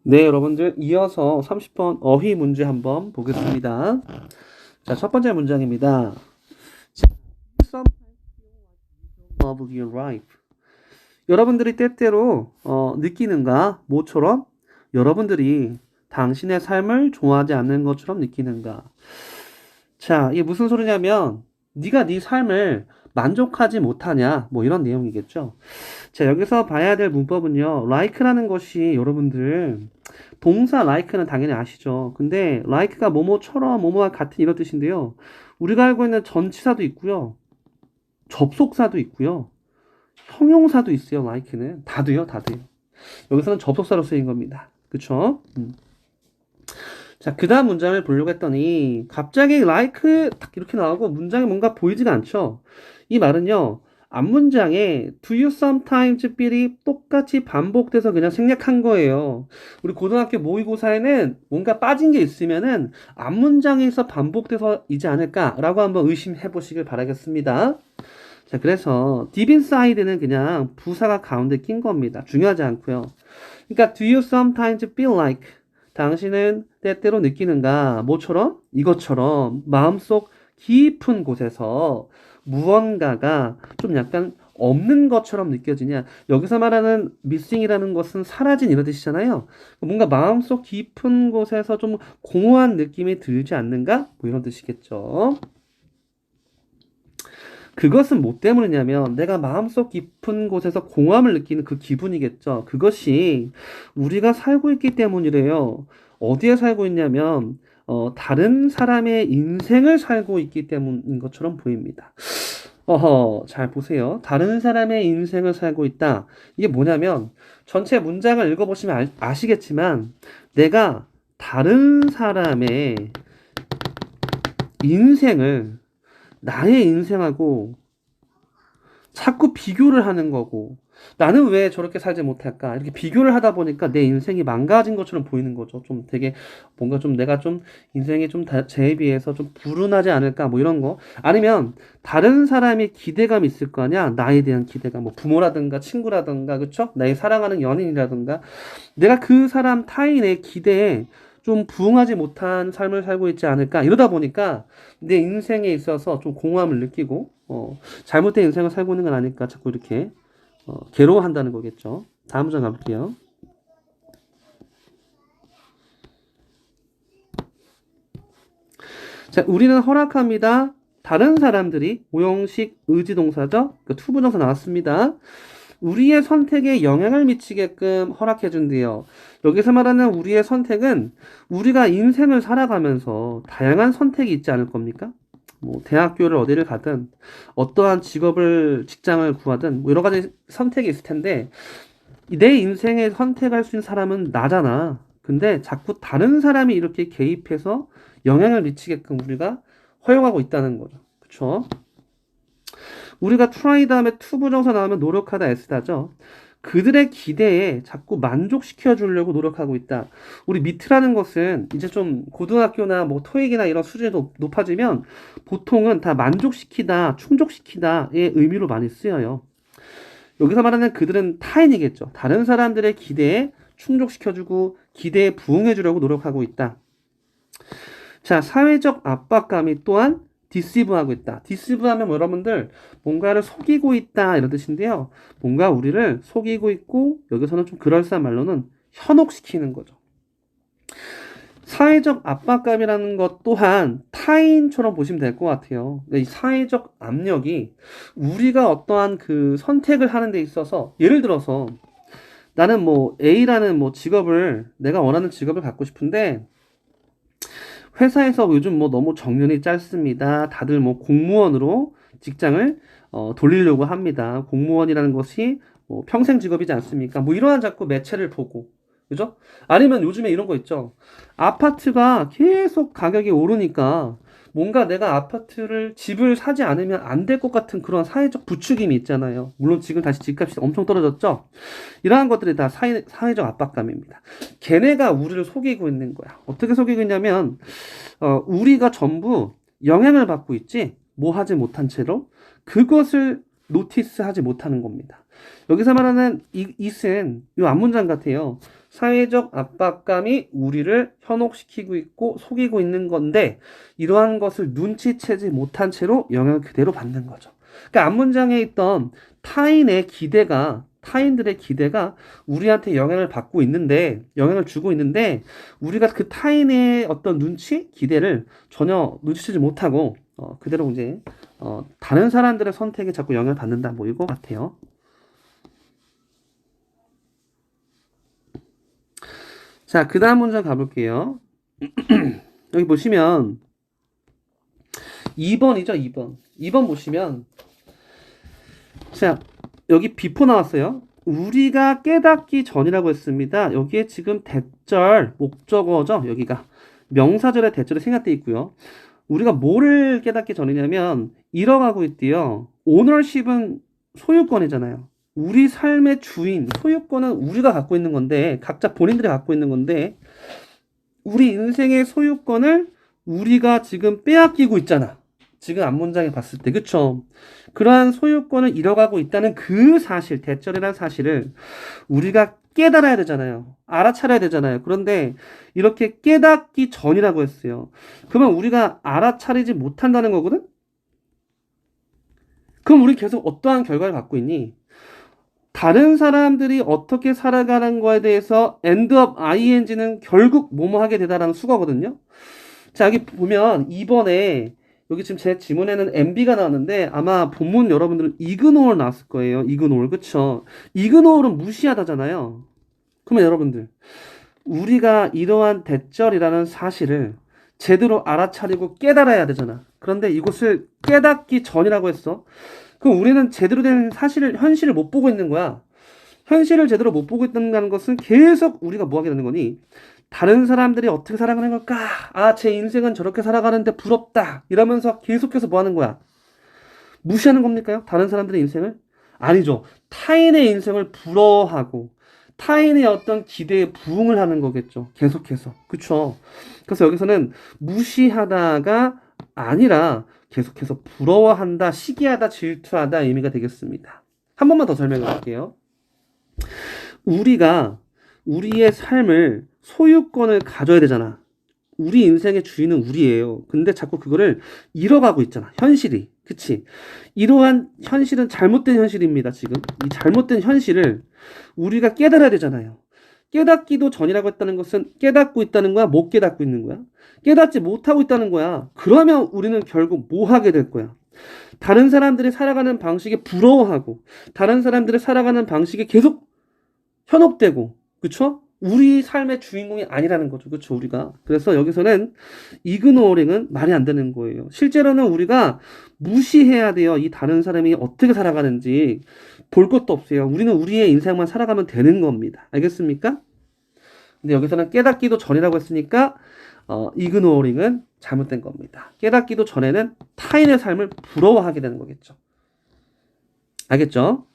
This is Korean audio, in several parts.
네, 여러분들 이어서 30번 어휘 문제 한번 보겠습니다. 자, 첫 번째 문장입니다. Sometimes of your life. 여러분들이 때때로 느끼는가? 모처럼 여러분들이 당신의 삶을 좋아하지 않는 것처럼 느끼는가? 자, 이게 무슨 소리냐면 네가 네 삶을 만족하지 못하냐? 뭐 이런 내용이겠죠. 자, 여기서 봐야 될 문법은요. like라는 것이 여러분들 동사 like는 당연히 아시죠. 근데 like가 뭐뭐처럼 뭐뭐와 같은 이런 뜻인데요. 우리가 알고 있는 전치사도 있고요. 접속사도 있고요. 형용사도 있어요. like는 다도요. 다도요. 여기서는 접속사로 쓰인 겁니다. 그쵸? 자, 그 다음 문장을 보려고 했더니 갑자기 like 딱 이렇게 나오고 문장이 뭔가 보이지가 않죠. 이 말은요. 앞문장에 do you sometimes feel이 똑같이 반복돼서 그냥 생략한 거예요. 우리 고등학교 모의고사에는 뭔가 빠진 게 있으면은 앞문장에서 반복돼서이지 않을까라고 한번 의심해 보시길 바라겠습니다. 자, 그래서 deep inside는 그냥 부사가 가운데 낀 겁니다. 중요하지 않고요. 그러니까 do you sometimes feel like 당신은 때때로 느끼는가? 뭐처럼? 이것처럼 마음속 깊은 곳에서 무언가가 좀 약간 없는 것처럼 느껴지냐? 여기서 말하는 missing이라는 것은 사라진 이런 뜻이잖아요. 뭔가 마음속 깊은 곳에서 좀 공허한 느낌이 들지 않는가? 뭐 이런 뜻이겠죠. 그것은 뭐 때문이냐면 내가 마음속 깊은 곳에서 공허함을 느끼는 그 기분이겠죠. 그것이 우리가 살고 있기 때문이래요. 어디에 살고 있냐면 다른 사람의 인생을 살고 있기 때문인 것처럼 보입니다. 잘 보세요. 다른 사람의 인생을 살고 있다. 이게 뭐냐면 전체 문장을 읽어보시면 아시겠지만 내가 다른 사람의 인생을 나의 인생하고 자꾸 비교를 하는 거고 나는 왜 저렇게 살지 못할까 이렇게 비교를 하다 보니까 내 인생이 망가진 것처럼 보이는 거죠. 좀 되게 뭔가 좀 내가 좀 인생이 좀 쟤에 비해서 좀 불운하지 않을까 뭐 이런 거 아니면 다른 사람의 기대감이 있을 거 아니야. 나에 대한 기대감 뭐 부모라든가 친구라든가 그쵸 나의 사랑하는 연인이라든가 내가 그 사람 타인의 기대에 좀 부응하지 못한 삶을 살고 있지 않을까 이러다 보니까 내 인생에 있어서 좀 공허함을 느끼고 잘못된 인생을 살고 있는 건 아닐까 자꾸 이렇게 괴로워한다는 거겠죠. 다음 문장 가볼게요. 자, 우리는 허락합니다. 다른 사람들이 오형식 의지동사죠. 그 투부정사 나왔습니다. 우리의 선택에 영향을 미치게끔 허락해준대요. 여기서 말하는 우리의 선택은 우리가 인생을 살아가면서 다양한 선택이 있지 않을 겁니까? 뭐 대학교를 어디를 가든 어떠한 직장을 구하든 뭐 여러 가지 선택이 있을 텐데 내 인생에 선택할 수 있는 사람은 나잖아. 근데 자꾸 다른 사람이 이렇게 개입해서 영향을 미치게끔 우리가 허용하고 있다는 거죠. 그쵸? 우리가 try 다음에 to 부정사 나오면 노력하다 S다죠. 그들의 기대에 자꾸 만족시켜 주려고 노력하고 있다. 우리 미트라는 것은 이제 좀 고등학교나 뭐 토익이나 이런 수준이 높아지면 보통은 다 만족시키다, 충족시키다의 의미로 많이 쓰여요. 여기서 말하는 그들은 타인이겠죠. 다른 사람들의 기대에 충족시켜주고 기대에 부응해주려고 노력하고 있다. 자, 사회적 압박감이 또한 디시브하고 있다. 디시브하면 뭐 여러분들 뭔가를 속이고 있다 이런 뜻인데요. 뭔가 우리를 속이고 있고 여기서는 좀 그럴싸한 말로는 현혹시키는 거죠. 사회적 압박감이라는 것 또한 타인처럼 보시면 될 것 같아요. 이 사회적 압력이 우리가 어떠한 그 선택을 하는 데 있어서 예를 들어서 나는 뭐 A라는 뭐 직업을 내가 원하는 직업을 갖고 싶은데 회사에서 요즘 뭐 너무 정년이 짧습니다. 다들 뭐 공무원으로 직장을 돌리려고 합니다. 공무원이라는 것이 뭐 평생 직업이지 않습니까? 뭐 이러한 자꾸 매체를 보고 그죠? 아니면 요즘에 이런 거 있죠. 아파트가 계속 가격이 오르니까 뭔가 내가 집을 사지 않으면 안 될 것 같은 그런 사회적 부추김이 있잖아요. 물론 지금 다시 집값이 엄청 떨어졌죠. 이러한 것들이 다 사회적 압박감입니다. 걔네가 우리를 속이고 있는 거야. 어떻게 속이고 있냐면 우리가 전부 영향을 받고 있지 뭐 하지 못한 채로 그것을 노티스하지 못하는 겁니다. 여기서 말하는 it은 이 앞문장 같아요. 사회적 압박감이 우리를 현혹시키고 있고 속이고 있는 건데 이러한 것을 눈치채지 못한 채로 영향을 그대로 받는 거죠. 그러니까 앞문장에 있던 타인들의 기대가 우리한테 영향을 주고 있는데 우리가 그 타인의 어떤 기대를 전혀 눈치채지 못하고 그대로 이제 다른 사람들의 선택에 자꾸 영향을 받는다. 뭐 이거 같아요. 자, 그 다음 문장 가볼게요. 여기 보시면 2번이죠, 2번. 2번 보시면 자, 여기 비포 나왔어요. 우리가 깨닫기 전이라고 했습니다. 여기에 지금 대절, 목적어죠. 여기가 명사절의 대절이 생략되어 있고요. 우리가 뭐를 깨닫기 전이냐면 잃어가고 있대요. 오너십은 소유권이잖아요. 우리 삶의 주인, 소유권은 우리가 갖고 있는 건데, 각자 본인들이 갖고 있는 건데, 우리 인생의 소유권을 우리가 지금 빼앗기고 있잖아. 지금 앞문장에 봤을 때, 그쵸? 그러한 소유권을 잃어가고 있다는 그 사실, 대절이라는 사실을 우리가 깨달아야 되잖아요. 알아차려야 되잖아요. 그런데 이렇게 깨닫기 전이라고 했어요. 그러면 우리가 알아차리지 못한다는 거거든? 그럼 우리 계속 어떠한 결과를 갖고 있니? 다른 사람들이 어떻게 살아가는 거에 대해서 end of ing는 결국 뭐뭐 하게 되다라는 수거거든요. 자, 여기 보면 2번에 여기 지금 제 지문에는 MB가 나왔는데 아마 본문 여러분들은 이그노어 나왔을 거예요. 이그노어, 그쵸? 이그노어는 무시하다잖아요. 그러면 여러분들 우리가 이러한 대절이라는 사실을 제대로 알아차리고 깨달아야 되잖아. 그런데 이것을 깨닫기 전이라고 했어. 그럼 우리는 제대로 된 현실을 못 보고 있는 거야. 현실을 제대로 못 보고 있다는 것은 계속 우리가 뭐 하게 되는 거니? 다른 사람들이 어떻게 살아가는 걸까? 아, 제 인생은 저렇게 살아가는데 부럽다. 이러면서 계속해서 뭐 하는 거야? 무시하는 겁니까요? 다른 사람들의 인생을? 아니죠. 타인의 인생을 부러워하고 타인의 어떤 기대에 부응을 하는 거겠죠. 계속해서. 그쵸? 그래서 여기서는 무시하다가 아니라 계속해서 부러워한다, 시기하다, 질투하다 의미가 되겠습니다. 한 번만 더 설명해 볼게요. 우리가 우리의 삶을 소유권을 가져야 되잖아. 우리 인생의 주인은 우리예요. 근데 자꾸 그거를 잃어가고 있잖아. 현실이. 그치? 이러한 현실은 잘못된 현실입니다. 지금. 이 잘못된 현실을 우리가 깨달아야 되잖아요. 깨닫기도 전이라고 했다는 것은 깨닫고 있다는 거야? 못 깨닫고 있는 거야? 깨닫지 못하고 있다는 거야. 그러면 우리는 결국 뭐 하게 될 거야? 다른 사람들이 살아가는 방식에 부러워하고 다른 사람들이 살아가는 방식에 계속 현혹되고, 그쵸? 우리 삶의 주인공이 아니라는 거죠. 그쵸? 우리가. 그래서 여기서는 이그노어링은 말이 안 되는 거예요. 실제로는 우리가 무시해야 돼요. 이 다른 사람이 어떻게 살아가는지 볼 것도 없어요. 우리는 우리의 인생만 살아가면 되는 겁니다. 알겠습니까? 근데 여기서는 깨닫기도 전이라고 했으니까 이그노어링은 잘못된 겁니다. 깨닫기도 전에는 타인의 삶을 부러워하게 되는 거겠죠. 알겠죠?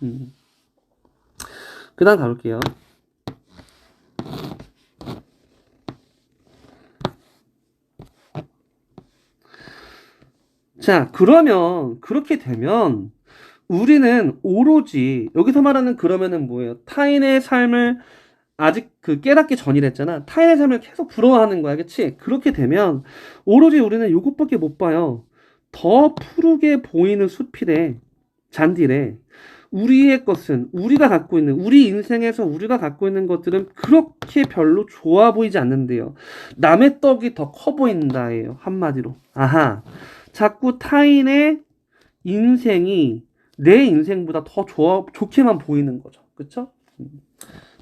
그 다음 가볼게요. 자, 그러면 그렇게 되면 우리는 오로지 여기서 말하는 그러면은 뭐예요? 타인의 삶을 아직 그 깨닫기 전이랬잖아. 타인의 삶을 계속 부러워하는 거야. 그치? 그렇게 되면 오로지 우리는 이것밖에 못 봐요. 더 푸르게 보이는 숲이래. 잔디래. 우리의 것은 우리가 갖고 있는 우리 인생에서 우리가 갖고 있는 것들은 그렇게 별로 좋아 보이지 않는데요. 남의 떡이 더 커 보인다예요. 한마디로. 아하. 자꾸 타인의 인생이 내 인생보다 더 좋게만 보이는 거죠. 그쵸?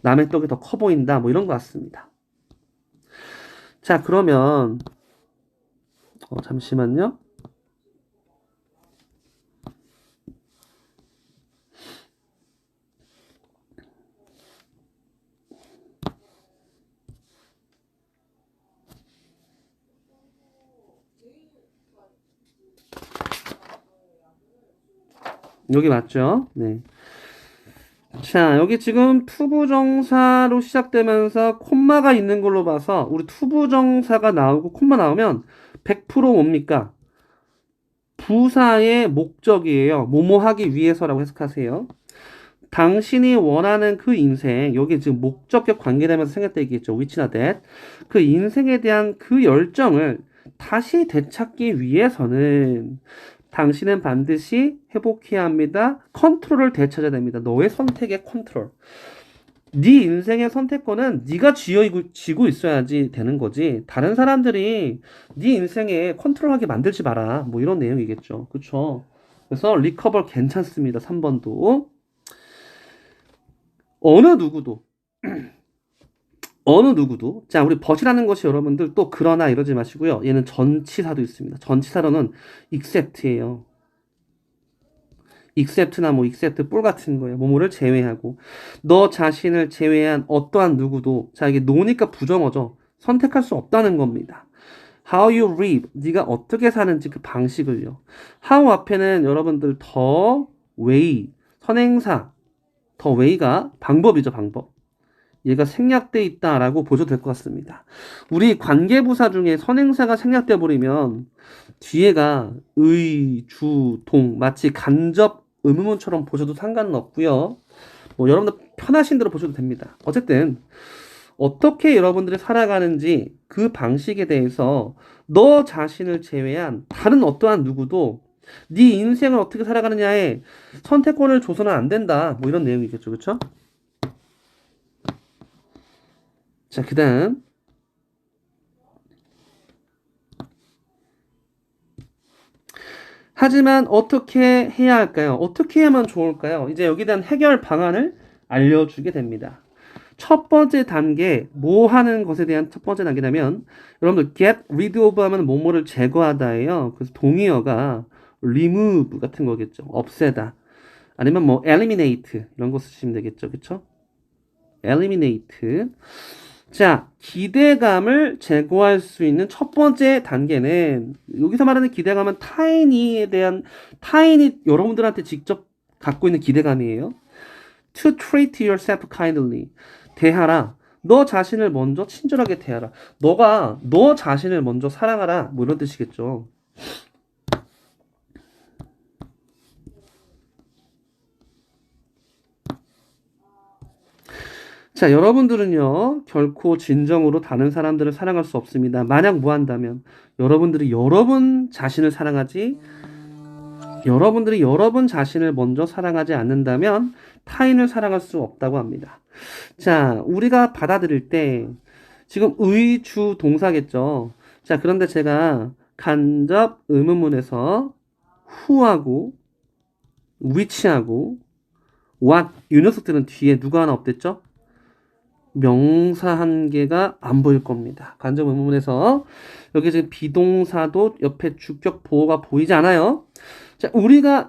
남의 떡이 더 커 보인다. 뭐 이런 것 같습니다. 자, 그러면 잠시만요. 여기 맞죠? 네. 자, 여기 지금 투부정사로 시작되면서 콤마가 있는 걸로 봐서 우리 투부정사가 나오고 콤마 나오면 100% 뭡니까? 부사의 목적이에요. 뭐뭐 하기 위해서라고 해석하세요. 당신이 원하는 그 인생, 여기 지금 목적격 관계되면서 생겼다 얘기했죠. which나 that. 그 인생에 대한 그 열정을 다시 되찾기 위해서는 당신은 반드시 회복해야 합니다. 컨트롤을 되찾아야 됩니다. 너의 선택의 컨트롤. 네 인생의 선택권은 네가 쥐고 있어야지 되는 거지. 다른 사람들이 네 인생에 컨트롤하게 만들지 마라. 뭐 이런 내용이겠죠. 그쵸? 그래서 리커버 괜찮습니다. 3번도. 어느 누구도 자, 우리 벗이라는 것이 여러분들 또 그러나 이러지 마시고요. 얘는 전치사도 있습니다. 전치사로는 except예요. except나 뭐 except 뿔 같은 거예요. 뭐뭐를 제외하고 너 자신을 제외한 어떠한 누구도 자, 이게 노니까 부정어죠. 선택할 수 없다는 겁니다. How you live 네가 어떻게 사는지 그 방식을요. How 앞에는 여러분들 더 way 선행사 더 way가 방법이죠. 방법. 얘가 생략돼 있다라고 보셔도 될 것 같습니다. 우리 관계부사 중에 선행사가 생략돼 버리면 뒤에가 의, 주, 동 마치 간접 의문문처럼 보셔도 상관은 없고요. 뭐 여러분들 편하신 대로 보셔도 됩니다. 어쨌든 어떻게 여러분들이 살아가는지 그 방식에 대해서 너 자신을 제외한 다른 어떠한 누구도 네 인생을 어떻게 살아가느냐에 선택권을 줘서는 안 된다. 뭐 이런 내용이겠죠. 그렇죠? 자, 그 다음 하지만 어떻게 해야 할까요? 어떻게 하면 좋을까요? 이제 여기에 대한 해결 방안을 알려주게 됩니다. 첫 번째 단계, 뭐 하는 것에 대한 첫 번째 단계라면 여러분들 get rid of 하면 뭐뭐를 제거하다예요. 그래서 동의어가 remove 같은 거겠죠. 없애다. 아니면 뭐 eliminate 이런 거 쓰시면 되겠죠. 그쵸? eliminate. 자, 기대감을 제거할 수 있는 첫 번째 단계는 여기서 말하는 기대감은 타인이 여러분들한테 직접 갖고 있는 기대감이에요. To treat yourself kindly. 대하라. 너 자신을 먼저 친절하게 대하라. 너가 너 자신을 먼저 사랑하라. 뭐 이런 뜻이겠죠. 자, 여러분들은요, 결코 진정으로 다른 사람들을 사랑할 수 없습니다. 만약 뭐 한다면, 여러분들이 여러분 자신을 먼저 사랑하지 않는다면, 타인을 사랑할 수 없다고 합니다. 자, 우리가 받아들일 때, 지금 의, 주, 동사겠죠. 자, 그런데 제가 간접 의문문에서 who하고, which하고, what, 이 녀석들은 뒤에 누가 하나 없댔죠? 명사 한 개가 안 보일 겁니다. 간접 의문문에서 여기 지금 비동사도 옆에 주격 보호가 보이지 않아요. 자, 우리가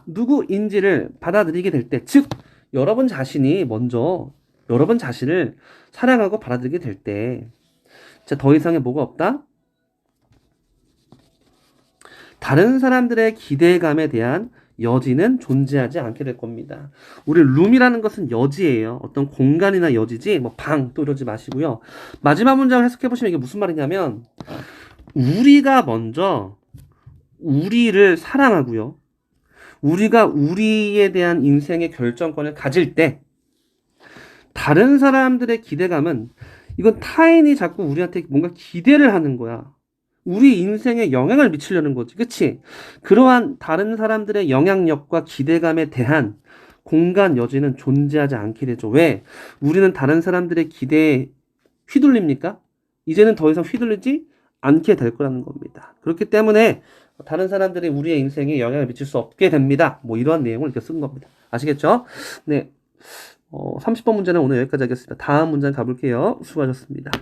누구인지를 받아들이게 될 때, 즉 여러분 자신이 먼저 여러분 자신을 사랑하고 받아들이게 될 때, 자, 더 이상의 뭐가 없다? 다른 사람들의 기대감에 대한 여지는 존재하지 않게 될 겁니다. 우리 룸이라는 것은 여지예요. 어떤 공간이나 여지지 뭐 방 또 이러지 마시고요. 마지막 문장을 해석해 보시면 이게 무슨 말이냐면 우리가 먼저 우리를 사랑하고요. 우리가 우리에 대한 인생의 결정권을 가질 때 다른 사람들의 기대감은 이건 타인이 자꾸 우리한테 뭔가 기대를 하는 거야. 우리 인생에 영향을 미치려는 거지. 그치? 그러한 다른 사람들의 영향력과 기대감에 대한 공간 여지는 존재하지 않게 되죠. 왜? 우리는 다른 사람들의 기대에 휘둘립니까? 이제는 더 이상 휘둘리지 않게 될 거라는 겁니다. 그렇기 때문에 다른 사람들이 우리의 인생에 영향을 미칠 수 없게 됩니다. 뭐 이러한 내용을 이렇게 쓴 겁니다. 아시겠죠? 네. 30번 문제는 오늘 여기까지 하겠습니다. 다음 문장 가볼게요. 수고하셨습니다.